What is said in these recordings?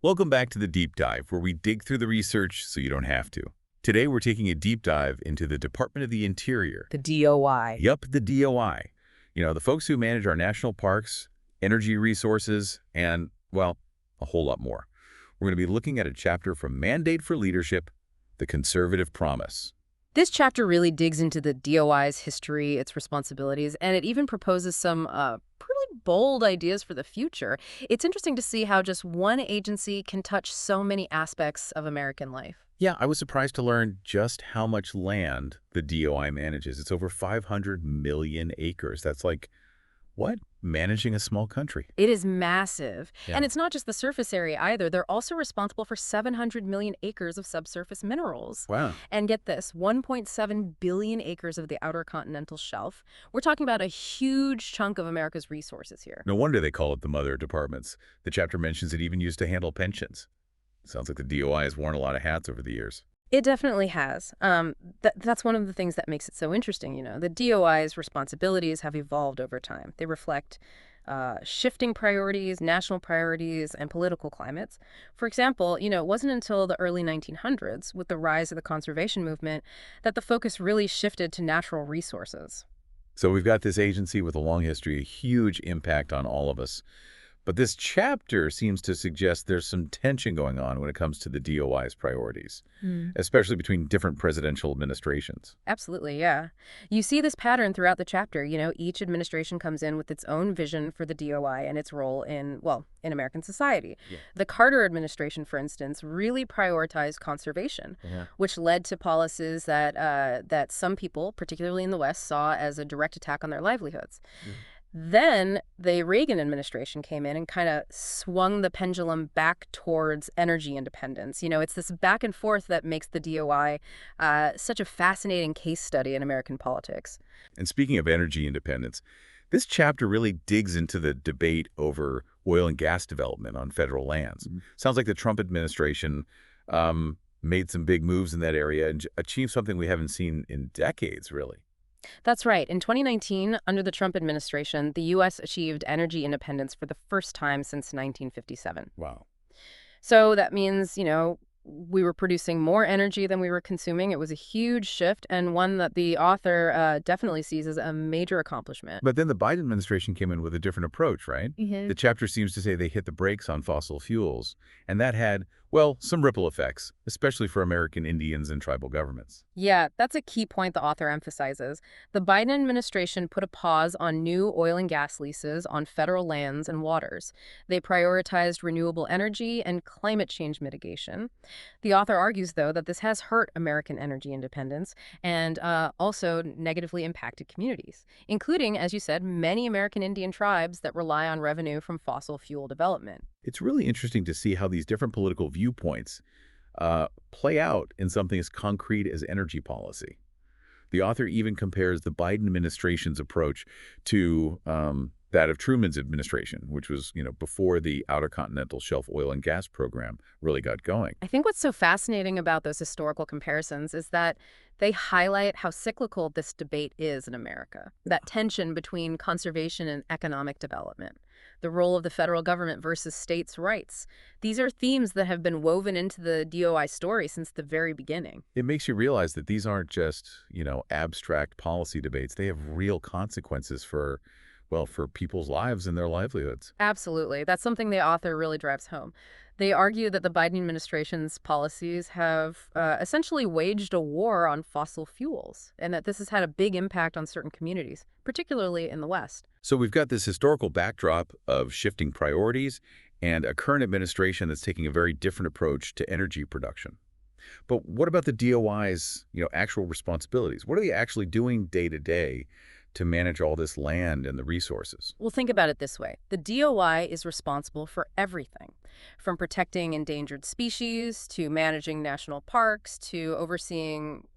Welcome back to the Deep Dive, where we dig through the research so you don't have to. Today, we're taking a deep dive into the Department of the Interior. The DOI. Yup, the DOI. The folks who manage our national parks, energy resources, and, well, a whole lot more. We're going to be looking at a chapter from Mandate for Leadership, The Conservative Promise. This chapter really digs into the DOI's history, its responsibilities, and it even proposes some pretty bold ideas for the future. It's interesting to see how just one agency can touch so many aspects of American life. Yeah, I was surprised to learn just how much land the DOI manages. It's over 500 million acres. That's like, what? Managing a small country. It is massive. Yeah. And it's not just the surface area either. They're also responsible for 700 million acres of subsurface minerals. Wow. And get this, 1.7 billion acres of the outer continental shelf. We're talking about a huge chunk of America's resources here. No wonder they call it the mother of departments. The chapter mentions it even used to handle pensions. Sounds like the DOI has worn a lot of hats over the years. It definitely has. That's one of the things that makes it so interesting. The DOI's responsibilities have evolved over time. They reflect shifting priorities, national priorities, and political climates. For example, it wasn't until the early 1900s, with the rise of the conservation movement, that the focus really shifted to natural resources. So we've got this agency with a long history, a huge impact on all of us. But this chapter seems to suggest there's some tension going on when it comes to the DOI's priorities, especially between different presidential administrations. Absolutely, yeah. You see this pattern throughout the chapter. Each administration comes in with its own vision for the DOI and its role in American society. Yeah. The Carter administration, for instance, really prioritized conservation, which led to policies that some people, particularly in the West, saw as a direct attack on their livelihoods. Then the Reagan administration came in and kind of swung the pendulum back towards energy independence. It's this back and forth that makes the DOI such a fascinating case study in American politics. And speaking of energy independence, this chapter really digs into the debate over oil and gas development on federal lands. Sounds like the Trump administration made some big moves in that area and achieved something we haven't seen in decades, really. That's right. In 2019, under the Trump administration, the U.S. achieved energy independence for the first time since 1957. Wow. So that means, we were producing more energy than we were consuming. It was a huge shift, and one that the author definitely sees as a major accomplishment. But then the Biden administration came in with a different approach, right? Mm-hmm. The chapter seems to say they hit the brakes on fossil fuels, and that had, well, some ripple effects, especially for American Indians and tribal governments. Yeah, that's a key point the author emphasizes. The Biden administration put a pause on new oil and gas leases on federal lands and waters. They prioritized renewable energy and climate change mitigation. The author argues, though, that this has hurt American energy independence and also negatively impacted communities, including, as you said, many American Indian tribes that rely on revenue from fossil fuel development. It's really interesting to see how these different political viewpoints play out in something as concrete as energy policy. The author even compares the Biden administration's approach to that of Truman's administration, which was, before the Outer Continental Shelf oil and gas program really got going. I think what's so fascinating about those historical comparisons is that they highlight how cyclical this debate is in America, that tension between conservation and economic development, the role of the federal government versus states' rights. These are themes that have been woven into the DOI story since the very beginning. It makes you realize that these aren't just, abstract policy debates. They have real consequences for people's lives and their livelihoods. Absolutely. That's something the author really drives home. They argue that the Biden administration's policies have essentially waged a war on fossil fuels, and that this has had a big impact on certain communities, particularly in the West. So we've got this historical backdrop of shifting priorities and a current administration that's taking a very different approach to energy production. But what about the DOI's, actual responsibilities? What are they actually doing day to day to manage all this land and the resources? Well, think about it this way. The DOI is responsible for everything, from protecting endangered species to managing national parks to overseeing,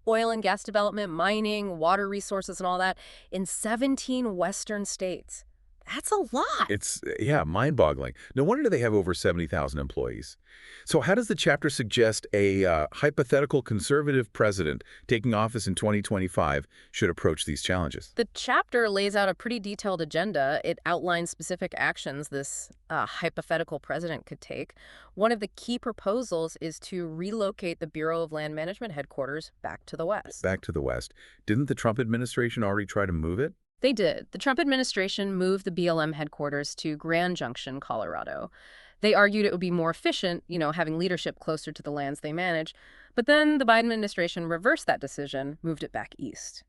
oil and gas development, mining, water resources, and all that in 17 Western states. That's a lot. It's, yeah, mind-boggling. No wonder they have over 70,000 employees. So how does the chapter suggest a hypothetical conservative president taking office in 2025 should approach these challenges? The chapter lays out a pretty detailed agenda. It outlines specific actions this hypothetical president could take. One of the key proposals is to relocate the Bureau of Land Management headquarters back to the West. Back to the West. Didn't the Trump administration already try to move it? They did. The Trump administration moved the BLM headquarters to Grand Junction, Colorado. They argued it would be more efficient, having leadership closer to the lands they manage. But then the Biden administration reversed that decision, moved it back east.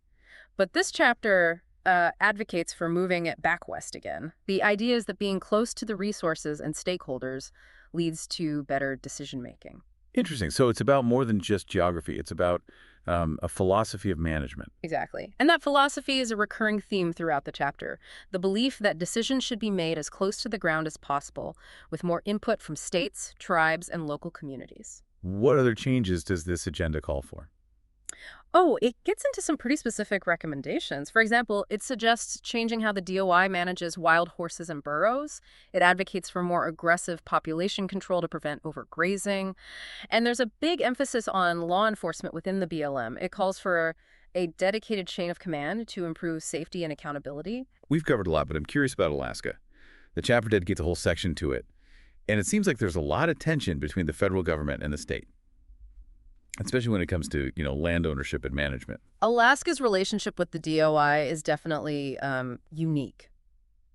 But this chapter advocates for moving it back west again. The idea is that being close to the resources and stakeholders leads to better decision-making. Interesting. So it's about more than just geography. It's about a philosophy of management. Exactly. And that philosophy is a recurring theme throughout the chapter. The belief that decisions should be made as close to the ground as possible, with more input from states, tribes, and local communities. What other changes does this agenda call for? Oh, it gets into some pretty specific recommendations. For example, it suggests changing how the DOI manages wild horses and burros. It advocates for more aggressive population control to prevent overgrazing. And there's a big emphasis on law enforcement within the BLM. It calls for a dedicated chain of command to improve safety and accountability. We've covered a lot, but I'm curious about Alaska. The chapter dedicates a whole section to it. And it seems like there's a lot of tension between the federal government and the state, especially when it comes to, land ownership and management. Alaska's relationship with the DOI is definitely unique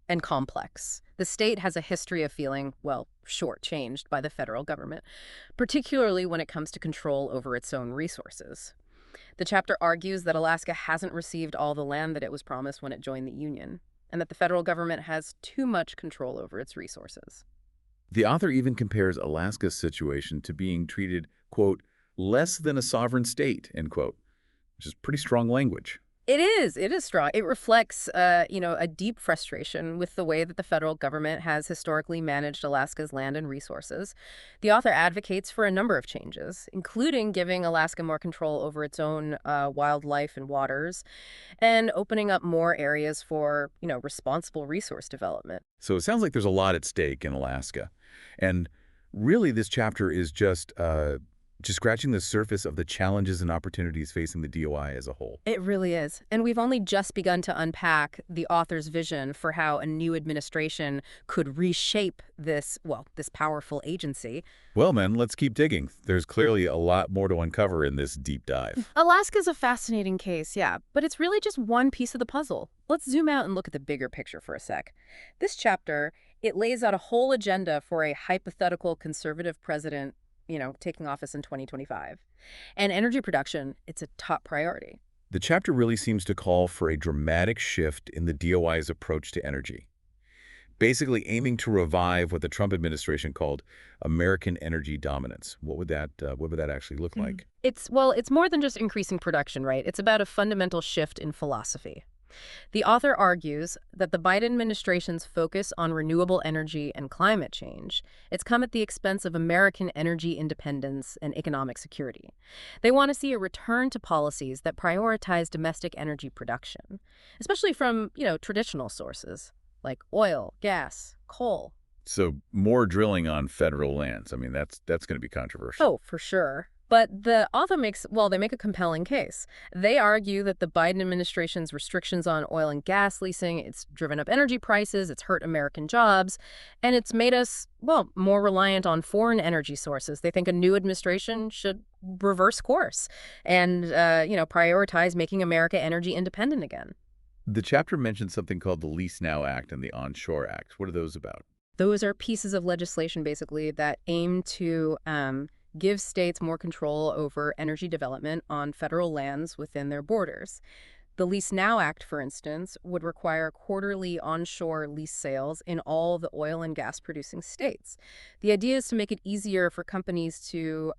and complex. The state has a history of feeling, well, shortchanged by the federal government, particularly when it comes to control over its own resources. The chapter argues that Alaska hasn't received all the land that it was promised when it joined the Union, and that the federal government has too much control over its resources. The author even compares Alaska's situation to being treated, quote, less than a sovereign state, end quote, which is pretty strong language. It is strong. It reflects, a deep frustration with the way that the federal government has historically managed Alaska's land and resources. The author advocates for a number of changes, including giving Alaska more control over its own wildlife and waters, and opening up more areas for, responsible resource development. So it sounds like there's a lot at stake in Alaska. And really, this chapter is just scratching the surface of the challenges and opportunities facing the DOI as a whole. It really is. And we've only just begun to unpack the author's vision for how a new administration could reshape this powerful agency. Well, man, let's keep digging. There's clearly a lot more to uncover in this deep dive. Alaska's a fascinating case, yeah, but it's really just one piece of the puzzle. Let's zoom out and look at the bigger picture for a sec. This chapter, it lays out a whole agenda for a hypothetical conservative president taking office in 2025. And energy production, it's a top priority. The chapter really seems to call for a dramatic shift in the DOI's approach to energy, basically aiming to revive what the Trump administration called American energy dominance. What would that actually look like? It's more than just increasing production, right? It's about a fundamental shift in philosophy. The author argues that the Biden administration's focus on renewable energy and climate change, it's come at the expense of American energy independence and economic security. They want to see a return to policies that prioritize domestic energy production, especially from, traditional sources like oil, gas, coal. So more drilling on federal lands. I mean, that's going to be controversial. Oh, for sure. But the author they make a compelling case. They argue that the Biden administration's restrictions on oil and gas leasing, it's driven up energy prices, it's hurt American jobs, and it's made us, more reliant on foreign energy sources. They think a new administration should reverse course and, prioritize making America energy independent again. The chapter mentions something called the Lease Now Act and the Onshore Act. What are those about? Those are pieces of legislation, basically, that aim to give states more control over energy development on federal lands within their borders. The Lease Now Act, for instance, would require quarterly onshore lease sales in all the oil and gas producing states. The idea is to make it easier for companies to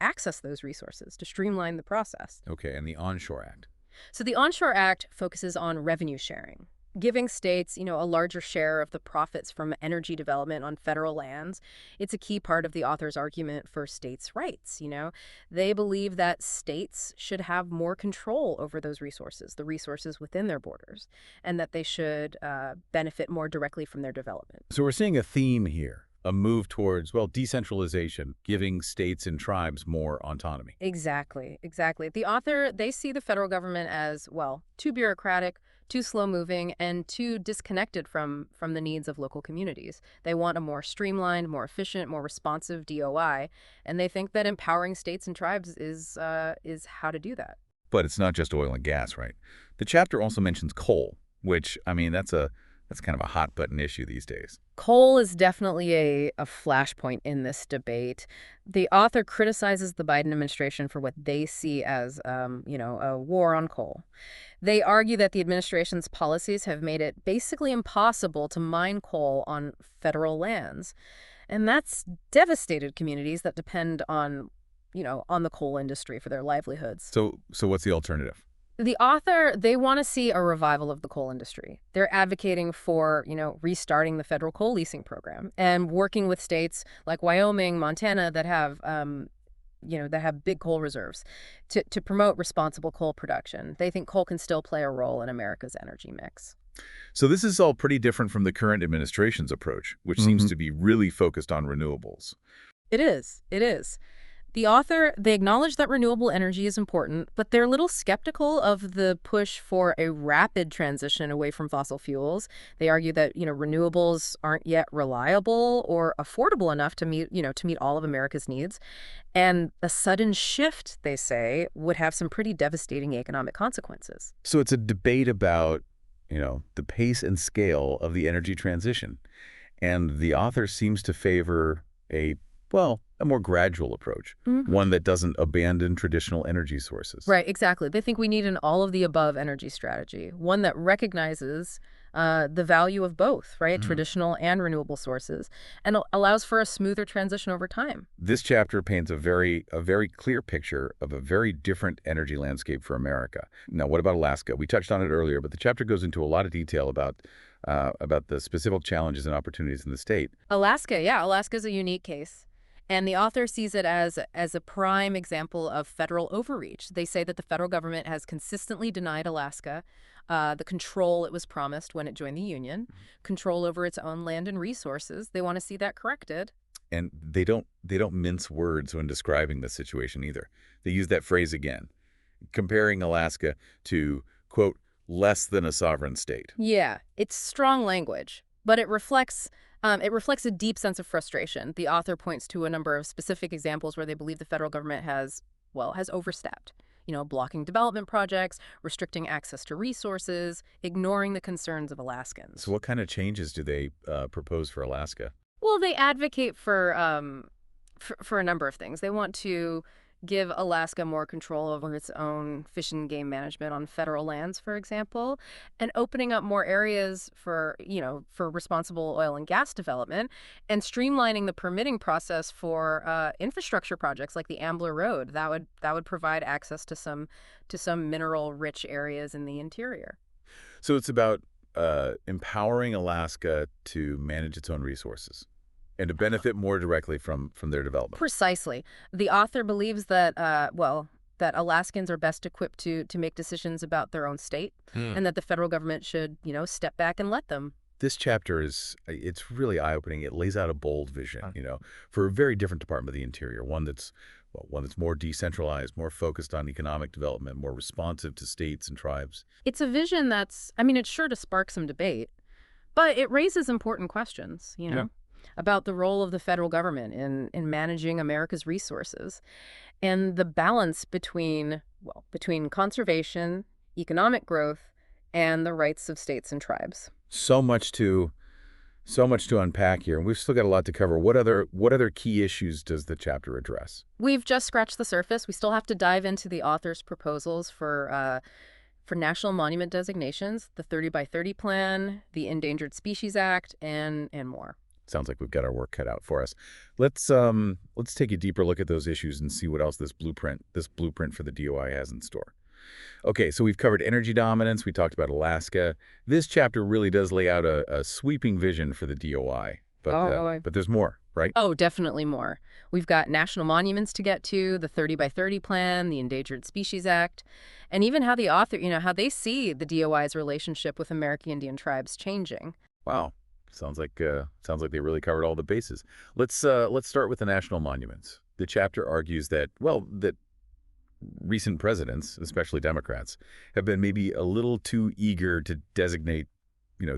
access those resources, to streamline the process. Okay, and the Onshore Act? So the Onshore Act focuses on revenue sharing. Giving states, a larger share of the profits from energy development on federal lands, it's a key part of the author's argument for states' rights. They believe that states should have more control over those resources, the resources within their borders, and that they should benefit more directly from their development. So we're seeing a theme here, a move towards, well, decentralization, giving states and tribes more autonomy. Exactly, exactly. The author, they see the federal government as, well, too bureaucratic, too slow-moving, and too disconnected from the needs of local communities. They want a more streamlined, more efficient, more responsive DOI, and they think that empowering states and tribes is how to do that. But it's not just oil and gas, right? The chapter also mentions coal, which, I mean, that's kind of a hot button issue these days. Coal is definitely a flashpoint in this debate. The author criticizes the Biden administration for what they see as, a war on coal. They argue that the administration's policies have made it basically impossible to mine coal on federal lands. And that's devastated communities that depend on the coal industry for their livelihoods. So what's the alternative? The author, they want to see a revival of the coal industry. They're advocating for, restarting the federal coal leasing program and working with states like Wyoming, Montana that have big coal reserves to promote responsible coal production. They think coal can still play a role in America's energy mix. So this is all pretty different from the current administration's approach, which seems to be really focused on renewables. It is. It is. The author, they acknowledge that renewable energy is important, but they're a little skeptical of the push for a rapid transition away from fossil fuels. They argue that, renewables aren't yet reliable or affordable enough to meet all of America's needs. And a sudden shift, they say, would have some pretty devastating economic consequences. So it's a debate about, the pace and scale of the energy transition. And the author seems to favor a more gradual approach, one that doesn't abandon traditional energy sources. Right, exactly. They think we need an all-of-the-above energy strategy, one that recognizes the value of both, right, traditional and renewable sources, and allows for a smoother transition over time. This chapter paints a very clear picture of a very different energy landscape for America. Now, what about Alaska? We touched on it earlier, but the chapter goes into a lot of detail about the specific challenges and opportunities in the state. Alaska's a unique case. And the author sees it as a prime example of federal overreach. They say that the federal government has consistently denied Alaska the control it was promised when it joined the Union, control over its own land and resources. They want to see that corrected. And they don't mince words when describing the situation either. They use that phrase again, comparing Alaska to, quote, less than a sovereign state. Yeah, it's strong language, but it reflects a deep sense of frustration. The author points to a number of specific examples where they believe the federal government has overstepped. Blocking development projects, restricting access to resources, ignoring the concerns of Alaskans. So what kind of changes do they propose for Alaska? Well, they advocate for a number of things. They want to give Alaska more control over its own fish and game management on federal lands, for example, and opening up more areas for responsible oil and gas development, and streamlining the permitting process for infrastructure projects like the Ambler Road. That would provide access to some mineral-rich areas in the interior. So it's about empowering Alaska to manage its own resources and to benefit more directly from their development. Precisely. The author believes that, that Alaskans are best equipped to make decisions about their own state, and that the federal government should, step back and let them. This chapter it's really eye-opening. It lays out a bold vision, for a very different Department of the Interior, one that's more decentralized, more focused on economic development, more responsive to states and tribes. It's a vision it's sure to spark some debate, but it raises important questions, about the role of the federal government in managing America's resources and the balance between conservation, economic growth, and the rights of states and tribes. So much to unpack here, and we've still got a lot to cover. What other key issues does the chapter address? We've just scratched the surface. We still have to dive into the author's proposals for national monument designations, the 30 by 30 plan, the Endangered Species Act, and more. Sounds like we've got our work cut out for us. Let's take a deeper look at those issues and see what else this blueprint for the DOI has in store. Okay, so we've covered energy dominance. We talked about Alaska. This chapter really does lay out a sweeping vision for the DOI. But there's more, right? Oh, definitely more. We've got national monuments to get to, the 30 by 30 plan, the Endangered Species Act, and even how the author, how they see the DOI's relationship with American Indian tribes changing. Wow. Sounds like they really covered all the bases. Let's start with the national monuments. The chapter argues that, well, that recent presidents, especially Democrats, have been maybe a little too eager to designate,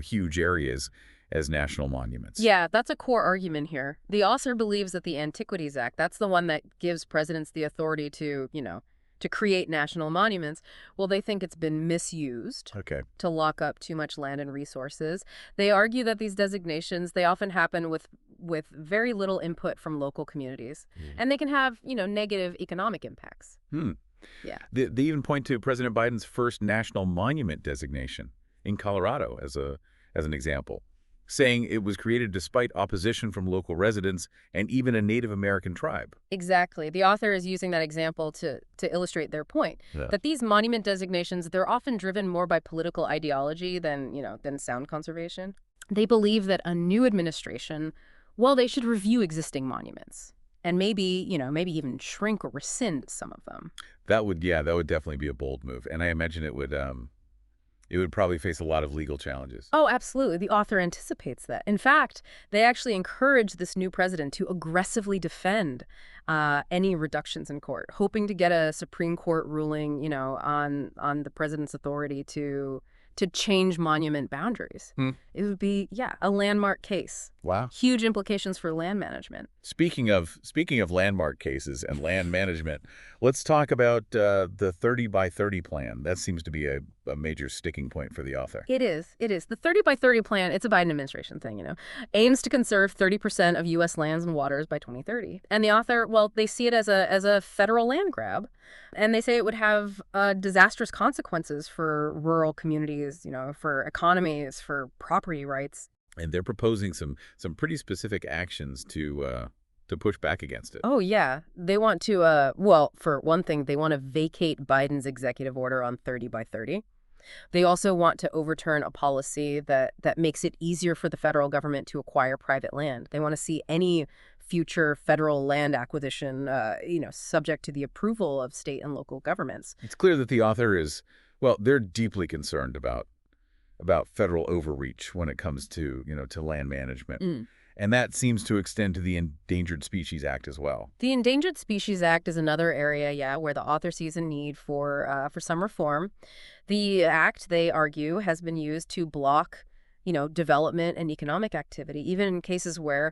huge areas as national monuments. Yeah, that's a core argument here. The author believes that the Antiquities Act, that's the one that gives presidents the authority to create national monuments. Well, they think it's been misused Okay. to lock up too much land and resources. They argue that these designations, they often happen with very little input from local communities, and they can have, negative economic impacts. Yeah. They even point to President Biden's first national monument designation in Colorado as an example, saying it was created despite opposition from local residents and even a Native American tribe. Exactly. The author is using that example to illustrate their point, that these monument designations, they're often driven more by political ideology than sound conservation. They believe that a new administration, well, they should review existing monuments and maybe even shrink or rescind some of them. That would definitely be a bold move. And I imagine it would probably face a lot of legal challenges. Oh, absolutely. The author anticipates that. In fact, they actually encourage this new president to aggressively defend any reductions in court, hoping to get a Supreme Court ruling, on the president's authority to change monument boundaries. It would be, a landmark case. Wow. Huge implications for land management. Speaking of landmark cases and land management, let's talk about the 30 by 30 plan. That seems to be a major sticking point for the author. It is. The 30 by 30 plan, it's a Biden administration thing, aims to conserve 30% of U.S. lands and waters by 2030. And the author, well, they see it as a federal land grab. And they say it would have disastrous consequences for rural communities, for economies, for property rights. And they're proposing some pretty specific actions to push back against it. Oh, yeah. They want to, well, for one thing, they want to vacate Biden's executive order on 30 by 30. They also want to overturn a policy that makes it easier for the federal government to acquire private land. They want to see any future federal land acquisition, subject to the approval of state and local governments. It's clear that the author is, well, they're deeply concerned about federal overreach when it comes to, to land management. And that seems to extend to the Endangered Species Act as well. The Endangered Species Act is another area, where the author sees a need for some reform. The act, they argue, has been used to block, development and economic activity, even in cases where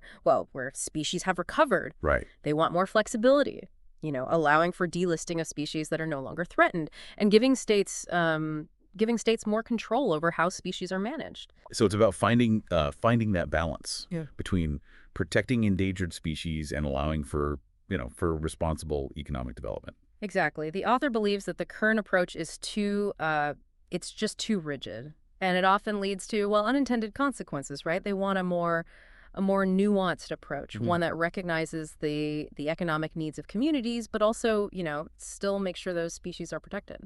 species have recovered. Right. They want more flexibility, allowing for delisting of species that are no longer threatened and giving states more control over how species are managed. So it's about finding that balance between protecting endangered species and allowing for responsible economic development. Exactly. The author believes that the current approach is it's just too rigid, and it often leads to, unintended consequences, right? They want a more nuanced approach, one that recognizes the economic needs of communities, but also, still make sure those species are protected.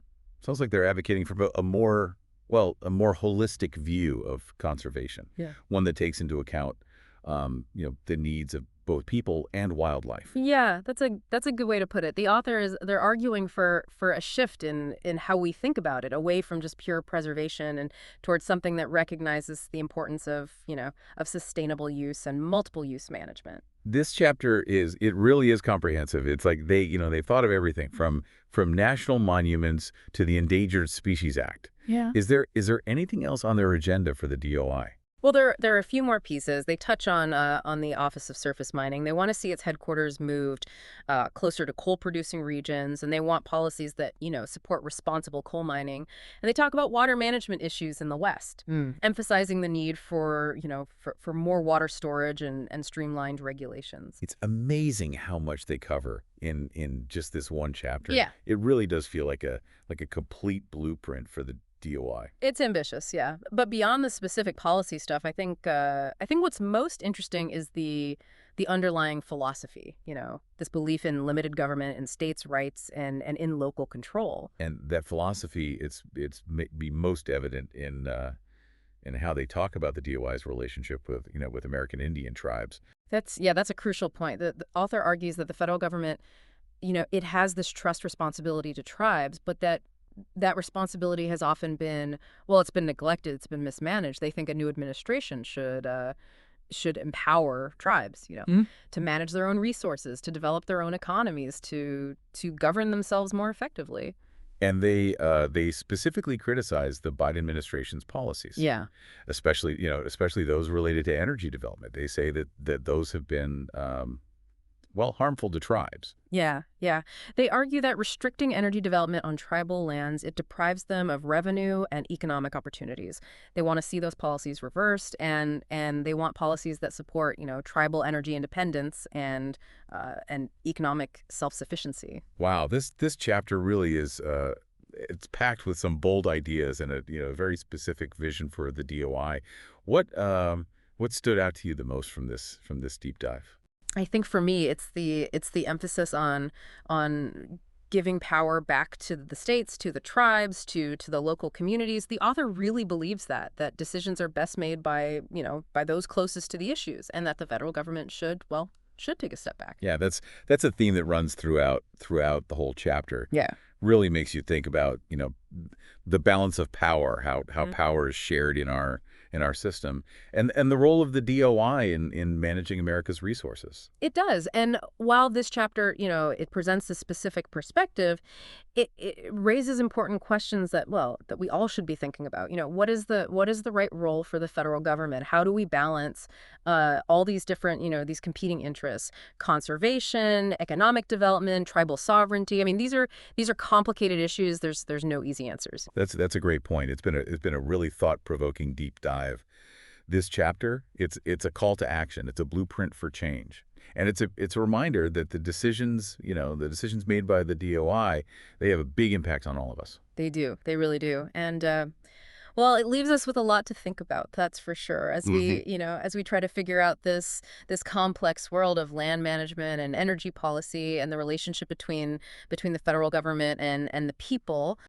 Sounds like they're advocating for a more holistic view of conservation. Yeah. One that takes into account, the needs of both people and wildlife. Yeah, that's a good way to put it. The author they're arguing for a shift in how we think about it, away from just pure preservation and towards something that recognizes the importance of sustainable use and multiple use management. This chapter really is comprehensive. It's like they've thought of everything from national monuments to the Endangered Species Act. Yeah. Is there anything else on their agenda for the DOI? Well, there are a few more pieces. They touch on the Office of Surface Mining. They want to see its headquarters moved closer to coal-producing regions, and they want policies that, support responsible coal mining. And they talk about water management issues in the West, emphasizing the need for more water storage and streamlined regulations. It's amazing how much they cover in just this one chapter. Yeah. It really does feel like a complete blueprint for the DOI. It's ambitious, yeah. But beyond the specific policy stuff, I think what's most interesting is the the underlying philosophy, this belief in limited government and states' rights and in local control. And that philosophy, it's be most evident in how they talk about the DOI's relationship with, with American Indian tribes. That's a crucial point. The author argues that the federal government, it has this trust responsibility to tribes, but that responsibility has often been, well, it's been neglected, it's been mismanaged. They think a new administration should empower tribes, to manage their own resources, to develop their own economies, to govern themselves more effectively. And they specifically criticize the Biden administration's policies. Yeah. Especially those related to energy development. They say that those have been well, harmful to tribes. Yeah, yeah. They argue that restricting energy development on tribal lands, it deprives them of revenue and economic opportunities. They want to see those policies reversed, and they want policies that support, tribal energy independence and economic self-sufficiency. Wow, this chapter really is it's packed with some bold ideas and a very specific vision for the DOI. What stood out to you the most from this deep dive? I think for me, it's the emphasis on giving power back to the states, to the tribes, to the local communities. The author really believes that decisions are best made by those closest to the issues, and that the federal government should take a step back. Yeah, that's a theme that runs throughout the whole chapter. Yeah. Really makes you think about, the balance of power, how power is shared in our system, and the role of the DOI in managing America's resources. It does. And while this chapter, it presents a specific perspective, it raises important questions that we all should be thinking about. What is the right role for the federal government? How do we balance all these different, these competing interests? Conservation, economic development, tribal sovereignty. I mean, these are complicated issues. There's no easy answers. That's a great point. It's been a really thought-provoking deep dive. This chapter, it's a call to action. It's a blueprint for change. And it's a reminder that the decisions made by the DOI, they have a big impact on all of us. They do. They really do. And well, it leaves us with a lot to think about, that's for sure, as we try to figure out this complex world of land management and energy policy and the relationship between the federal government and the people.